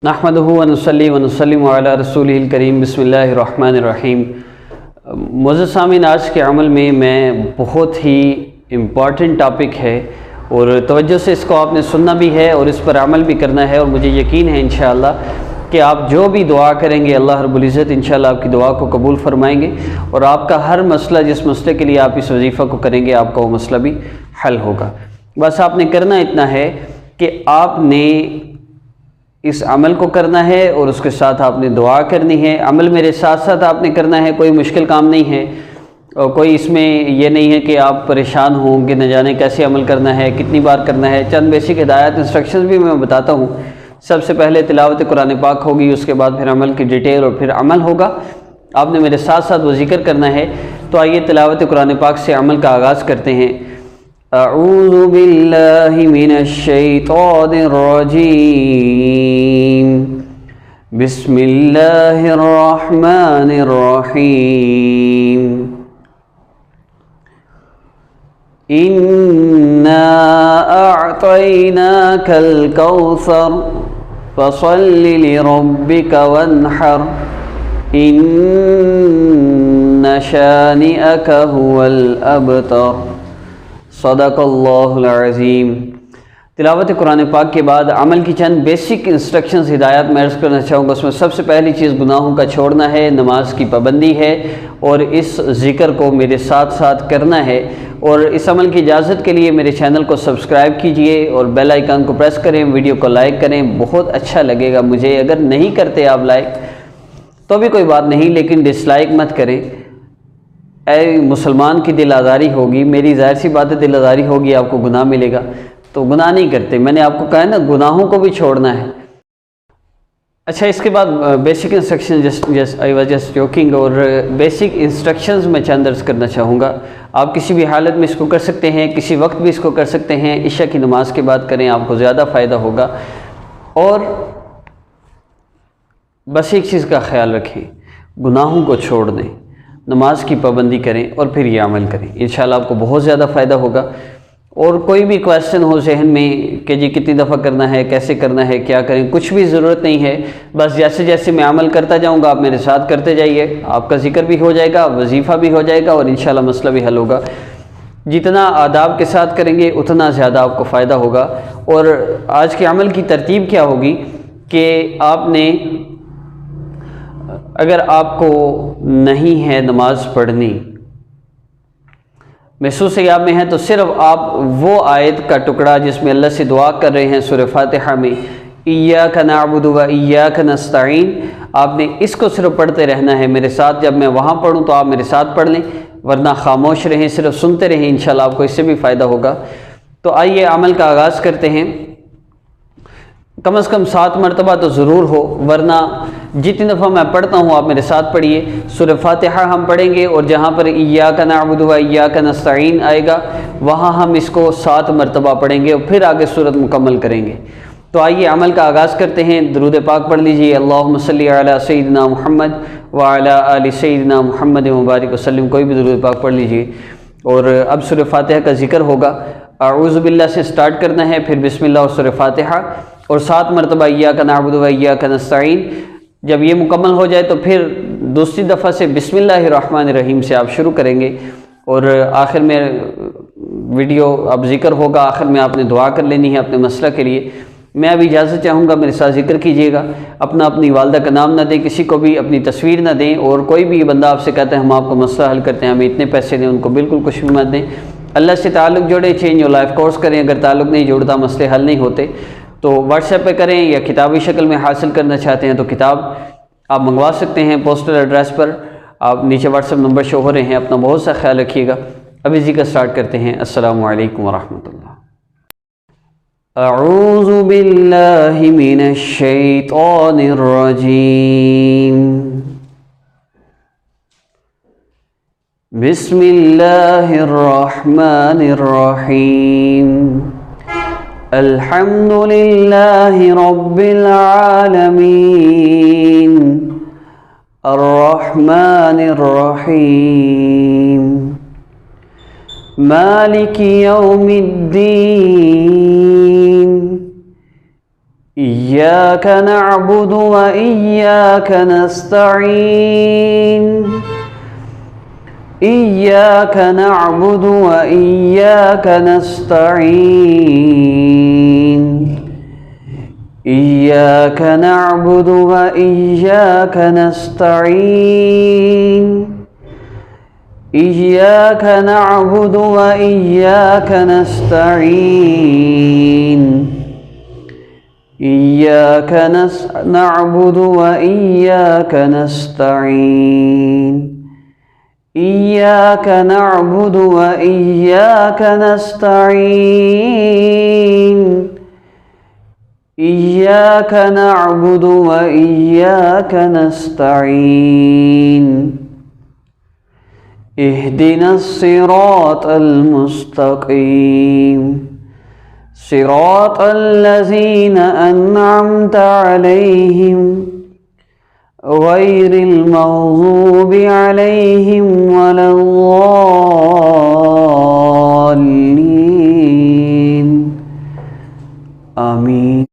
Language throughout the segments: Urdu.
نحمدہ ونصلی ونسلم علی رسولہ الکریم بسم اللہ الرحمن الرحیم۔ معزز سامعین، آج کے عمل میں بہت ہی امپورٹنٹ ٹاپک ہے اور توجہ سے اس کو آپ نے سننا بھی ہے اور اس پر عمل بھی کرنا ہے، اور مجھے یقین ہے انشاءاللہ کہ آپ جو بھی دعا کریں گے اللہ رب العزت انشاءاللہ آپ کی دعا کو قبول فرمائیں گے، اور آپ کا ہر مسئلہ، جس مسئلے کے لیے آپ اس وظیفہ کو کریں گے، آپ کا وہ مسئلہ بھی حل ہوگا۔ بس آپ نے کرنا اتنا ہے کہ آپ نے اس عمل کو کرنا ہے اور اس کے ساتھ آپ نے دعا کرنی ہے۔ عمل میرے ساتھ ساتھ آپ نے کرنا ہے، کوئی مشکل کام نہیں ہے، اور کوئی اس میں یہ نہیں ہے کہ آپ پریشان ہوں کہ نہ جانے کیسے عمل کرنا ہے، کتنی بار کرنا ہے۔ چند بیسک ہدایات انسٹرکشنز بھی میں بتاتا ہوں۔ سب سے پہلے تلاوت قرآن پاک ہوگی، اس کے بعد پھر عمل کی ڈیٹیل اور پھر عمل ہوگا۔ آپ نے میرے ساتھ ساتھ وہ ذکر کرنا ہے۔ تو آئیے تلاوت قرآن پاک سے عمل کا آغاز کرتے ہیں۔ اعوذ باللہ من الشیطان الرجیم، بسم اللہ الرحمن الرحیم۔ انا اعطیناک الکوثر فصل لربک وانحر ان شانئک هو الابتر۔ صدق اللہ العظیم۔ تلاوت قرآن پاک کے بعد عمل کی چند بیسک انسٹرکشنز ہدایات میں عرض کرنا چاہوں گا۔ اس میں سب سے پہلی چیز گناہوں کا چھوڑنا ہے، نماز کی پابندی ہے، اور اس ذکر کو میرے ساتھ ساتھ کرنا ہے۔ اور اس عمل کی اجازت کے لیے میرے چینل کو سبسکرائب کیجئے اور بیل آئیکن کو پریس کریں، ویڈیو کو لائک کریں، بہت اچھا لگے گا مجھے۔ اگر نہیں کرتے آپ لائک تو بھی کوئی بات نہیں، لیکن ڈس لائک مت کریں، اے مسلمان کی دل آزاری ہوگی، میری ظاہر سی بات ہے دل آزاری ہوگی، آپ کو گناہ ملے گا، تو گناہ نہیں کرتے۔ میں نے آپ کو کہا ہے نا، گناہوں کو بھی چھوڑنا ہے۔ اچھا، اس کے بعد basic instruction I was just joking, اور بیسک انسٹرکشنز میں چند عرض کرنا چاہوں گا۔ آپ کسی بھی حالت میں اس کو کر سکتے ہیں، کسی وقت بھی اس کو کر سکتے ہیں۔ عشاء کی نماز کے بعد کریں، آپ کو زیادہ فائدہ ہوگا۔ اور بس ایک چیز کا خیال رکھیں، گناہوں کو چھوڑ دیں، نماز کی پابندی کریں اور پھر یہ عمل کریں، انشاءاللہ آپ کو بہت زیادہ فائدہ ہوگا۔ اور کوئی بھی کویسچن ہو ذہن میں کہ جی کتنی دفعہ کرنا ہے، کیسے کرنا ہے، کیا کریں، کچھ بھی ضرورت نہیں ہے۔ بس جیسے جیسے میں عمل کرتا جاؤں گا آپ میرے ساتھ کرتے جائیے، آپ کا ذکر بھی ہو جائے گا، وظیفہ بھی ہو جائے گا، اور انشاءاللہ مسئلہ بھی حل ہوگا۔ جتنا آداب کے ساتھ کریں گے اتنا زیادہ آپ کو فائدہ ہوگا۔ اور آج کے عمل کی ترتیب کیا ہوگی کہ آپ نے، اگر آپ کو نہیں ہے نماز پڑھنی، محسوس یاب میں ہے، تو صرف آپ وہ آیت کا ٹکڑا جس میں اللہ سے دعا کر رہے ہیں سورہ فاتحہ میں، ایاک نعبد و ایاک نستعین، آپ نے اس کو صرف پڑھتے رہنا ہے میرے ساتھ۔ جب میں وہاں پڑھوں تو آپ میرے ساتھ پڑھ لیں، ورنہ خاموش رہیں، صرف سنتے رہیں، انشاءاللہ آپ کو اس سے بھی فائدہ ہوگا۔ تو آئیے عمل کا آغاز کرتے ہیں۔ کم از کم 7 مرتبہ تو ضرور ہو، ورنہ جتنی دفعہ میں پڑھتا ہوں آپ میرے ساتھ پڑھیے۔ سورہ فاتحہ ہم پڑھیں گے، اور جہاں پر ایاک نعبد و ایاک نستعین آئے گا وہاں ہم اس کو 7 مرتبہ پڑھیں گے، اور پھر آگے سورت مکمل کریں گے۔ تو آئیے عمل کا آغاز کرتے ہیں۔ درود پاک پڑھ لیجیے۔ اللہم صلی علی سیدنا محمد وعلی آل سیدنا محمد مبارک وسلم۔ کوئی بھی درود پاک پڑھ لیجیے۔ اور اب سورہ فاتحہ کا ذکر ہوگا۔ اعوذ باللہ سے سٹارٹ کرنا ہے، پھر بسم اللہ اور سورہ فاتحہ، اور 7 مرتبہ ایاک نعبد و ایاک نستعین۔ جب یہ مکمل ہو جائے تو پھر دوسری دفعہ سے بسم اللہ الرحمن الرحیم سے آپ شروع کریں گے، اور آخر میں ویڈیو اب ذکر ہوگا، آخر میں آپ نے دعا کر لینی ہے اپنے مسئلہ کے لیے۔ میں ابھی اجازت چاہوں گا، میرے ساتھ ذکر کیجیے گا۔ اپنی والدہ کا نام نہ دیں، کسی کو بھی اپنی تصویر نہ دیں، اور کوئی بھی بندہ آپ سے کہتا ہے ہم آپ کو مسئلہ حل کرتے ہیں، ہمیں اتنے پیسے دیں، ان کو بالکل کچھ بھی مت دیں۔ اللہ سے تعلق جوڑیں، چینج اور لائف کورس کریں۔ اگر تعلق نہیں جوڑتا، مسئلے حل نہیں ہوتے، تو واٹس ایپ پہ کریں، یا کتابی شکل میں حاصل کرنا چاہتے ہیں تو کتاب آپ منگوا سکتے ہیں پوسٹل ایڈریس پر، آپ نیچے واٹس ایپ نمبر شو ہو رہے ہیں۔ اپنا بہت سا خیال رکھیے گا۔ ابھی ذکر سٹارٹ کرتے ہیں۔ السلام علیکم ورحمۃ اللہ۔ اعوذ باللہ من الشیطان الرجیم، بسم اللہ الرحمن الرحیم۔ الحمد للہ رب العالمین، الرحمن الرحیم، مالک یوم الدین، إياك نعبد وإياك نستعين إياك نعبد وإياك نستعين إياك نعبد وإياك نستعين إياك نعبد وإياك نستعين إياك نعبد وإياك نستعين إياك نعبد وإياك نستعين إياك نعبد وإياك نستعين اهدنا الصراط المستقيم صراط الذين أنعمت عليهم غير المغضوب عليهم ولا الضالين آمين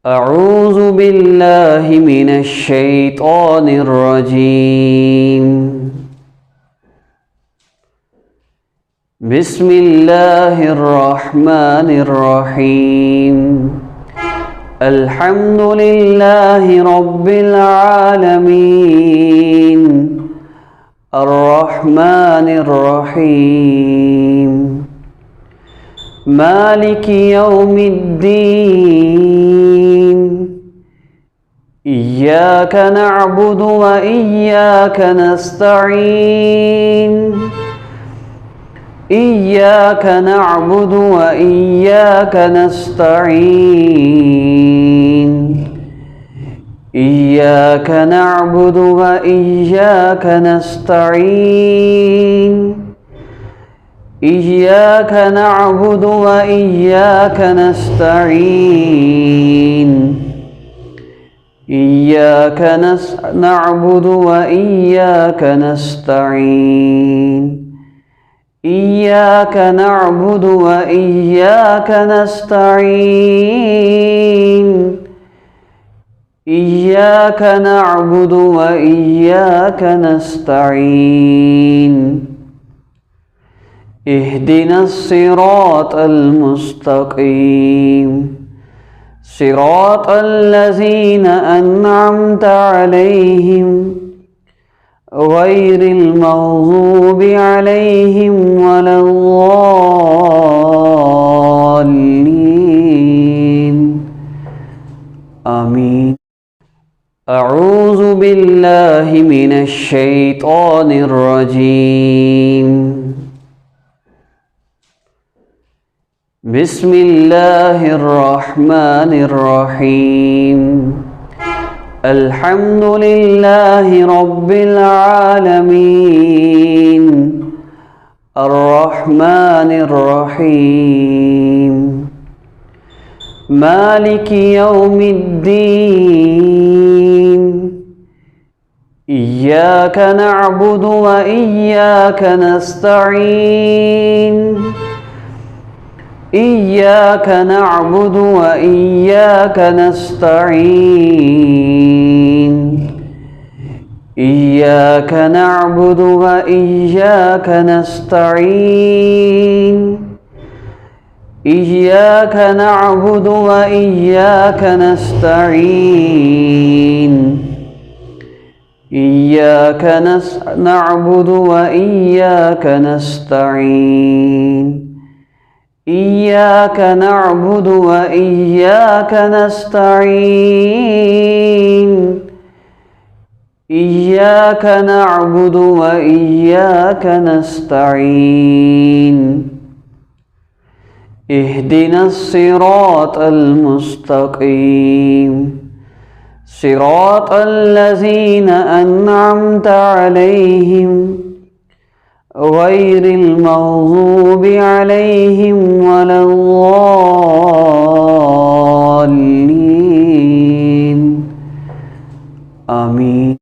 أعوذ بالله من الشيطان الرجيم بسم الله الرحمن الرحيم الحمد لله رب العالمين الرحمن الرحيم مالك يوم الدين إياك نعبد وإياك نستعين إياك نعبد وإياك نستعين إياك نعبد وإياك نستعين إياك نعبد وإياك نستعين إياك نعبد وإياك نستعين إياك نعبد وإياك نستعين إياك نعبد وإياك نستعين اهدنا الصراط المستقيم صراط الذين أنعمت عليهم غير المغضوب عليهم ولا الضالين آمين أعوذ بالله من الشيطان الرجيم بسم الله الرحمن الرحيم الحمد لله رب العالمين الرحمن الرحيم مالك يوم الدين إياك نعبد وإياك نستعين إياك نعبد وإياك نستعين إياك نعبد وإياك نستعين إياك نعبد وإياك نستعين إياك نعبد وإياك نستعين إياك نعبد وإياك نستعين إياك نعبد وإياك نستعين اهدنا الصراط المستقيم صراط الذين أنعمت عليهم غير المغضوب عليهم ولا الضالين آمين